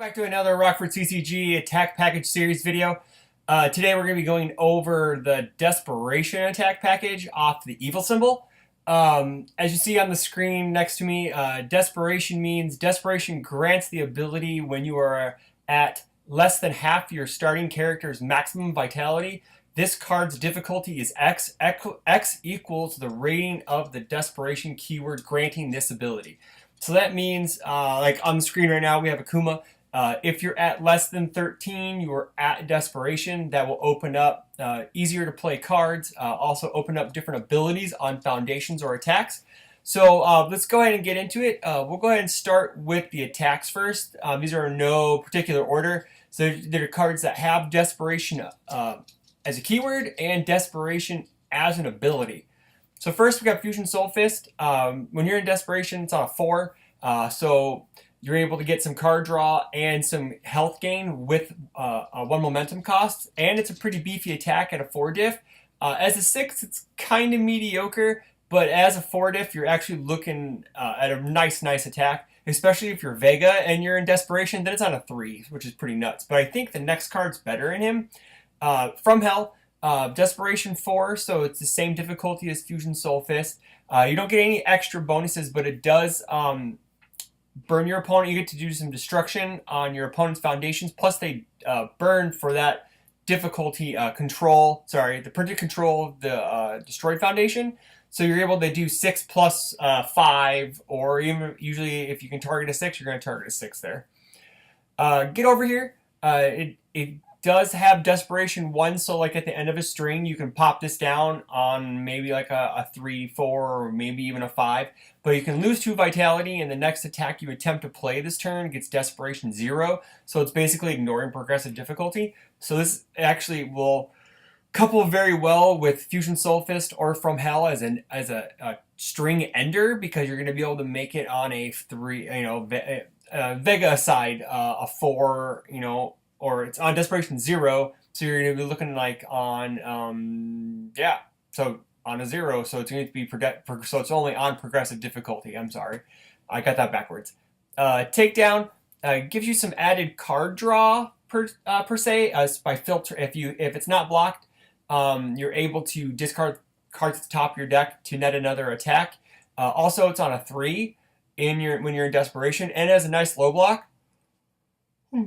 Back to another Rockford CCG attack package series video. Today we're going to be going over the Desperation attack package off the evil symbol. As you see on the screen next to me, Desperation means Desperation grants the ability when you are at less than half your starting character's maximum vitality. This card's difficulty is X. X equals the rating of the Desperation keyword granting this ability. So that means, like on the screen right now, we have Akuma. If you're at less than 13, you are at Desperation. That will open up easier to play cards, also open up different abilities on foundations or attacks. So let's go ahead and get into it. We'll go ahead and start with the attacks first. These are in no particular order. So there are cards that have Desperation as a keyword and Desperation as an ability. So first we got Fusion Soul Fist. When you're in Desperation, it's on a 4. So you're able to get some card draw and some health gain with a 1 momentum cost. And it's a pretty beefy attack at a 4 diff. As a 6, it's kind of mediocre. But as a 4 diff, you're actually looking at a nice attack. Especially if you're Vega and you're in Desperation, then it's on a 3, which is pretty nuts. But I think the next card's better in him. From Hell. Desperation 4, so it's the same difficulty as Fusion Soul Fist. You don't get any extra bonuses, but it does burn your opponent. You get to do some destruction on your opponent's foundations, plus they burn for that difficulty control, the printed control of the destroyed foundation. So you're able to do 6 plus 5, or even usually if you can target a 6, you're going to target a 6 there. Get over here. It does have Desperation 1, so like at the end of a string, you can pop this down on maybe like a 3, 4, or maybe even a 5. But you can lose 2 vitality, and the next attack you attempt to play this turn gets Desperation 0. So it's basically ignoring progressive difficulty. So this actually will couple very well with Fusion Soul Fist or From Hell as a string ender, because you're going to be able to make it on a 3, Vega side, a 4, or it's on Desperation 0, so you're going to be looking like on, so on a 0, so it's going to be, so it's only on progressive difficulty. I'm sorry, I got that backwards. Takedown gives you some added card draw per se, by filter. If it's not blocked, you're able to discard cards at the top of your deck to net another attack. Also, it's on a 3 when you're in Desperation, and has a nice low block.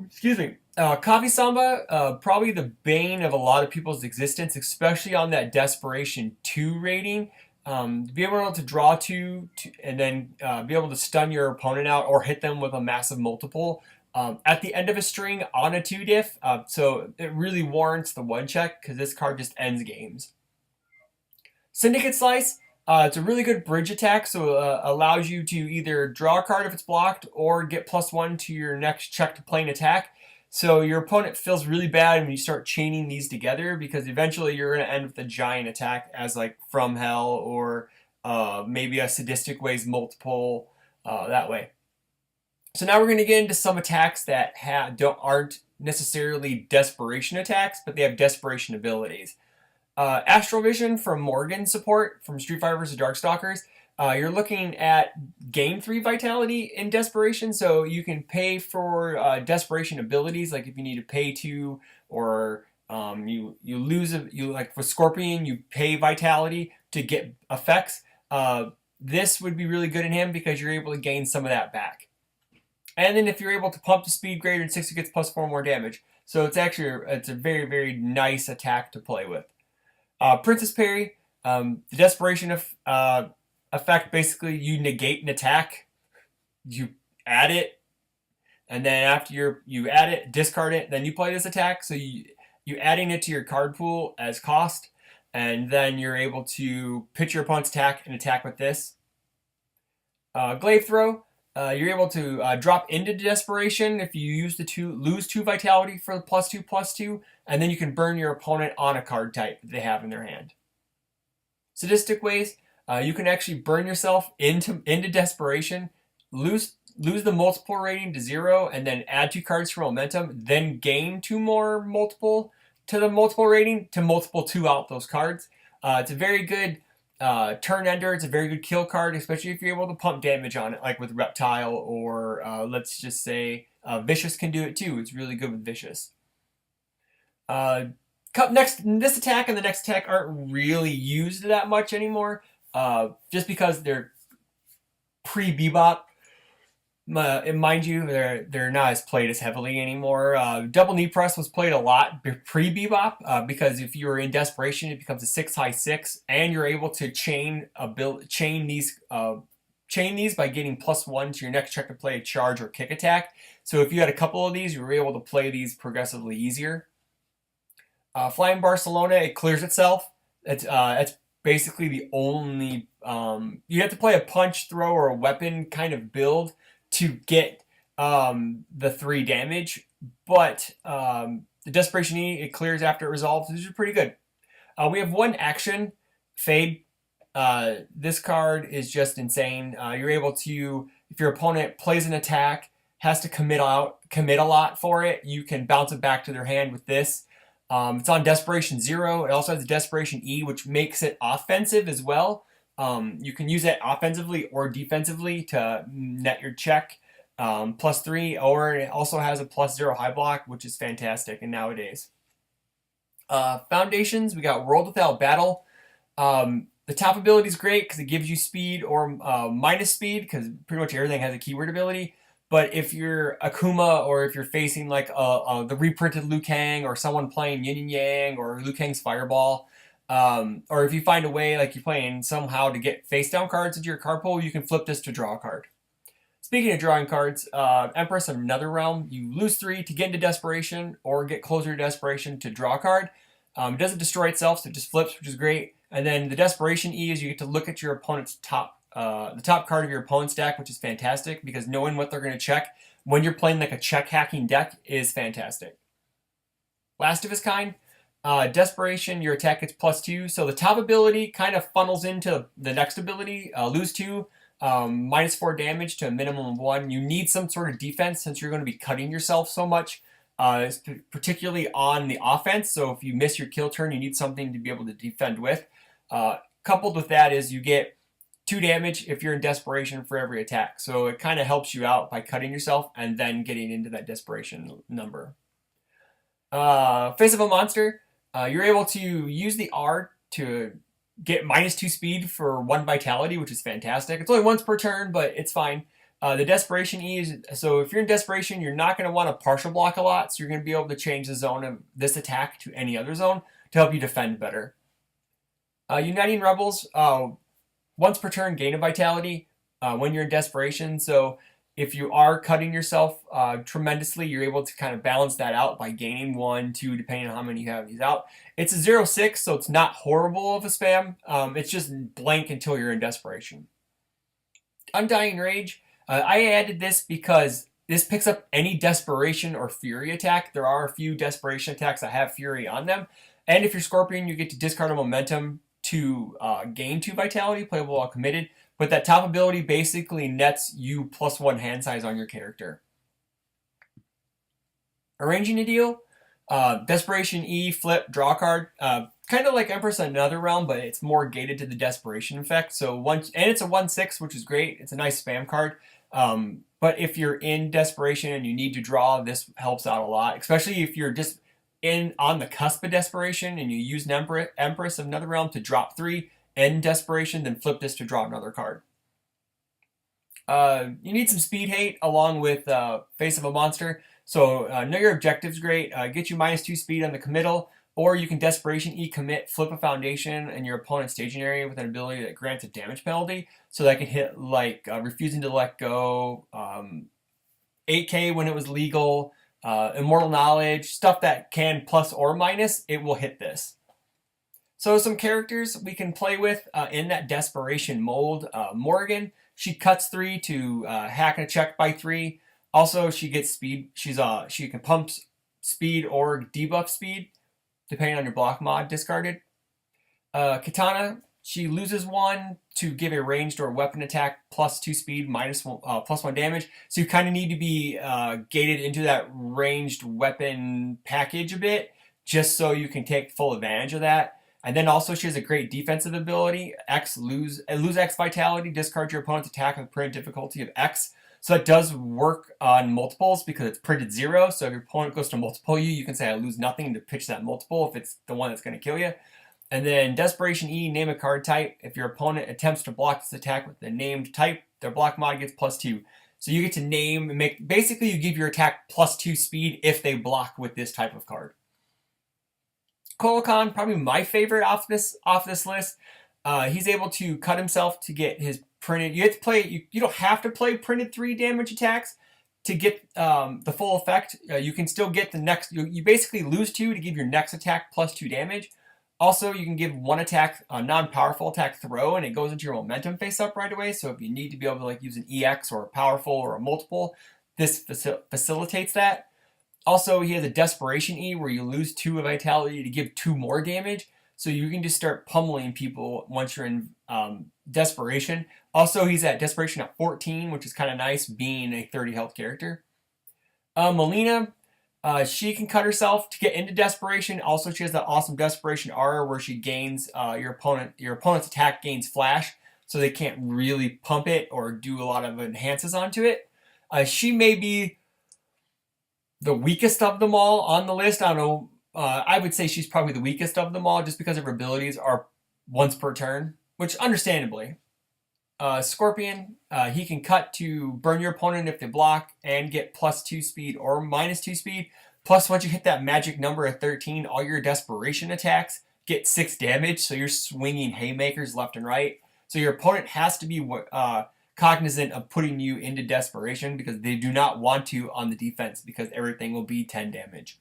Excuse me. Coffee Samba, probably the bane of a lot of people's existence, especially on that Desperation 2 rating. To be able to draw 2 and then be able to stun your opponent out or hit them with a massive multiple at the end of a string on a 2 diff. So it really warrants the 1 check, because this card just ends games. Syndicate Slice. It's a really good bridge attack, so allows you to either draw a card if it's blocked or get +1 to your next check to play an attack. So your opponent feels really bad when you start chaining these together, because eventually you're going to end with a giant attack as like From Hell, or maybe a Sadistic Ways multiple that way. So now we're going to get into some attacks that aren't necessarily Desperation attacks, but they have Desperation abilities. Astral Vision from Morgan support from Street Fighter vs. Darkstalkers. You're looking at gain 3 vitality in Desperation, so you can pay for Desperation abilities, like if you need to pay 2, or you lose like for Scorpion, you pay vitality to get effects. This would be really good in him, because you're able to gain some of that back. And then if you're able to pump to speed greater than 6, it gets +4 more damage. So it's a very nice attack to play with. Princess Parry, the Desperation effect, basically you negate an attack, you add it, and then after you add it, discard it, then you play this attack. So you adding it to your card pool as cost, and then you're able to pitch your opponent's attack and attack with this. Glaive Throw. You're able to drop into Desperation if you use lose 2 vitality for the +2/+2, and then you can burn your opponent on a card type that they have in their hand. Sadistic Ways, you can actually burn yourself into Desperation, lose the multiple rating to 0, and then add 2 cards for momentum, then gain 2 more multiple to the multiple rating to multiple 2 out those cards. It's a very good Turn Ender, it's a very good kill card, especially if you're able to pump damage on it, like with Reptile, or let's just say Vicious can do it too. It's really good with Vicious. This attack and the next attack aren't really used that much anymore, just because they're pre-Bebop. Mind you, they're not as played as heavily anymore. Double knee press was played a lot pre-Bebop, because if you're in Desperation, it becomes a 6-high-6, and you're able to chain these by getting +1 to your next check to play a charge or kick attack. So if you had a couple of these, you were able to play these progressively easier. Flying Barcelona, it clears itself. It's basically the only you have to play a punch, throw, or a weapon kind of build to get the 3 damage, but the Desperation E, it clears after it resolves, which is pretty good. We have 1 action, Fade. This card is just insane. You're able to, if your opponent plays an attack, has to commit a lot for it, you can bounce it back to their hand with this. It's on Desperation 0. It also has a Desperation E, which makes it offensive as well. You can use it offensively or defensively to net your check, +3, or it also has a +0 high block, which is fantastic and nowadays. Foundations, we got World Without Battle. The top ability is great because it gives you speed or minus speed, because pretty much everything has a keyword ability. But if you're Akuma, or if you're facing like the reprinted Liu Kang, or someone playing Yin and Yang, or Liu Kang's Fireball, or if you find a way, like you're playing somehow to get face down cards into your card pool, you can flip this to draw a card. Speaking of drawing cards, Empress of Another Realm, you lose 3 to get into Desperation, or get closer to Desperation to draw a card. It doesn't destroy itself, so it just flips, which is great. And then the Desperation E is you get to look at your opponent's the top card of your opponent's deck, which is fantastic, because knowing what they're going to check when you're playing like a check hacking deck is fantastic. Last of its kind, Desperation, your attack gets +2, so the top ability kind of funnels into the next ability, lose 2, -4 damage to a minimum of 1. You need some sort of defense since you're going to be cutting yourself so much, particularly on the offense, so if you miss your kill turn, you need something to be able to defend with. Coupled with that is you get 2 damage if you're in Desperation for every attack. So it kind of helps you out by cutting yourself and then getting into that Desperation number. Face of a Monster, you're able to use the R to get -2 speed for 1 vitality, which is fantastic. It's only once per turn, but it's fine. The Desperation E is, so if you're in Desperation, you're not going to want to partial block a lot, so you're going to be able to change the zone of this attack to any other zone to help you defend better. Uniting Rebels, once per turn, gain a vitality when you're in Desperation. So if you are cutting yourself tremendously, you're able to kind of balance that out by gaining 1, 2, depending on how many you have these out. It's a 0-6, so it's not horrible of a spam. It's just blank until you're in Desperation. Undying Rage, I added this because this picks up any Desperation or Fury attack. There are a few Desperation attacks that have Fury on them. And if you're Scorpion, you get to discard a momentum to gain 2 vitality, playable while committed. But that top ability basically nets you +1 hand size on your character. Arranging a Deal, Desperation E, flip, draw a card. Kind of like Empress in Another Realm, but it's more gated to the Desperation effect. So and it's a 1/6, which is great. It's a nice spam card. But if you're in Desperation and you need to draw, this helps out a lot, especially if you're just on the cusp of Desperation and you use an Empress of Another Realm to drop 3 in Desperation, then flip this to draw another card. You need some speed hate along with Face of a Monster. So know your objectives great. Get you -2 speed on the committal, or you can Desperation E commit, flip a foundation in your opponent's staging area with an ability that grants a damage penalty. So that can hit like refusing to let go, 8K when it was legal, Immortal Knowledge, stuff that can plus or minus, it will hit this. So some characters we can play with in that Desperation mold. Morgan, she cuts 3 to hack and check by 3. Also, she gets speed. She can pump speed or debuff speed, depending on your block mod discarded. Katana, she loses 1 to give a ranged or weapon attack +2 speed, +1 damage. So you kind of need to be gated into that ranged weapon package a bit, just so you can take full advantage of that. And then also she has a great defensive ability, lose X vitality, discard your opponent's attack with printed difficulty of X. So it does work on multiples because it's printed 0. So if your opponent goes to multiple you, you can say I lose nothing to pitch that multiple if it's the one that's going to kill you. And then Desperation E, name a card type. If your opponent attempts to block this attack with the named type, their block mod gets +2. So you get to name and make, basically you give your attack +2 speed if they block with this type of card. Koulikov, probably my favorite off this list. He's able to cut himself to get his printed. You have to play. You don't have to play printed 3 damage attacks to get the full effect. You can still get the next. You basically lose 2 to give your next attack +2 damage. Also, you can give one attack, a non-powerful attack throw, and it goes into your momentum face up right away. So if you need to be able to like use an EX or a powerful or a multiple, this facilitates that. Also, he has a Desperation E where you lose 2 of vitality to give 2 more damage. So you can just start pummeling people once you're in Desperation. Also, he's at Desperation at 14, which is kind of nice being a 30 health character. Milena, she can cut herself to get into Desperation. Also, she has that awesome Desperation aura where she gains your opponent's attack gains flash, so they can't really pump it or do a lot of enhances onto it. She may be the weakest of them all on the list. I don't know. I would say she's probably the weakest of them all just because her abilities are once per turn, which understandably. Scorpion, he can cut to burn your opponent if they block and get +2 speed or -2 speed. Plus, once you hit that magic number of 13, all your Desperation attacks get 6 damage, so you're swinging haymakers left and right. So your opponent has to be cognizant of putting you into Desperation because they do not want to on the defense because everything will be 10 damage.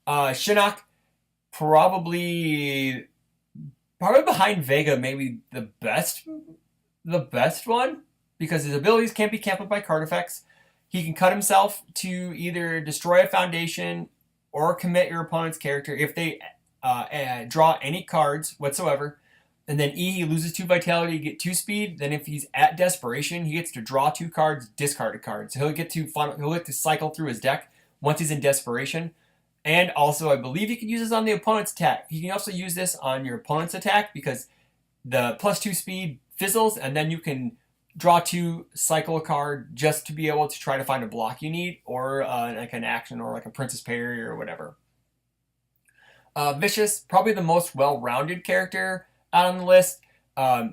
Shinnok, probably behind Vega, maybe the best one because his abilities can't be cancelled by card effects. He can cut himself to either destroy a foundation or commit your opponent's character if they draw any cards whatsoever. And then E, he loses 2 vitality, get 2 speed. Then if he's at Desperation, he gets to draw 2 cards, discard a card. So he'll get to cycle through his deck once he's in Desperation. And also, I believe he can use this on the opponent's attack. He can also use this on your opponent's attack because the +2 speed fizzles, and then you can draw 2, cycle a card just to be able to try to find a block you need, or like an action, or like a Princess Parry or whatever. Vicious, probably the most well-rounded character out on the list.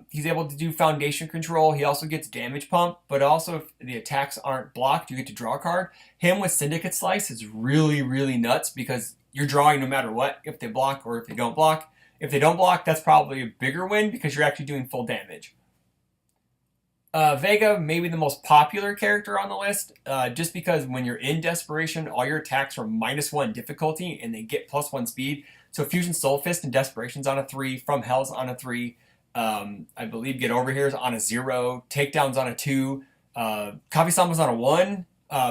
He's able to do foundation control. He also gets damage pump, but also if the attacks aren't blocked, you get to draw a card. Him with Syndicate Slice is really, really nuts because you're drawing no matter what, if they block or if they don't block. If they don't block, that's probably a bigger win because you're actually doing full damage. Vega, maybe the most popular character on the list, just because when you're in Desperation, all your attacks are -1 difficulty and they get +1 speed. So Fusion Soul Fist and Desperation's on a 3, From Hell's on a 3, I believe Get Over Here's on a 0, Takedown's on a 2, Kabi-Sama's on a 1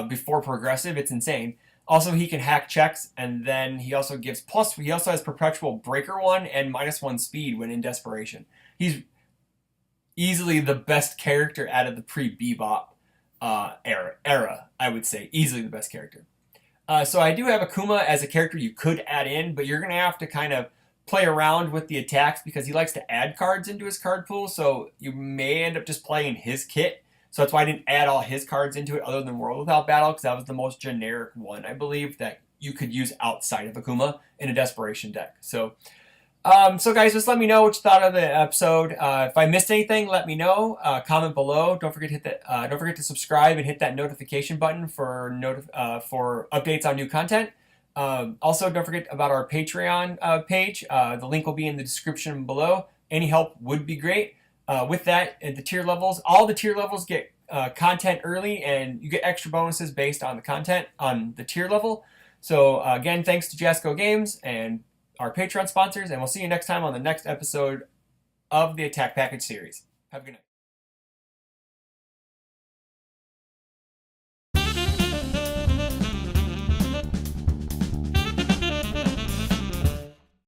before progressive. It's insane. Also, he can hack checks, and then he also has Perpetual Breaker 1 and -1 speed when in Desperation. He's easily the best character out of the pre-Bebop era, I would say. Easily the best character. So I do have Akuma as a character you could add in, but you're going to have to kind of play around with the attacks because he likes to add cards into his card pool, so you may end up just playing his kit. So that's why I didn't add all his cards into it other than World Without Battle, because that was the most generic one, I believe, that you could use outside of Akuma in a Desperation deck. So guys, just let me know what you thought of the episode. If I missed anything, let me know. Comment below. Don't forget to hit that. Don't forget to subscribe and hit that notification button for updates on new content. Also, don't forget about our Patreon page. The link will be in the description below. Any help would be great. With that, at the tier levels, all the tier levels get content early, and you get extra bonuses based on the content on the tier level. So again, thanks to Jasco Games and our Patreon sponsors, and we'll see you next time on the next episode of the Attack Package series. Have a good night.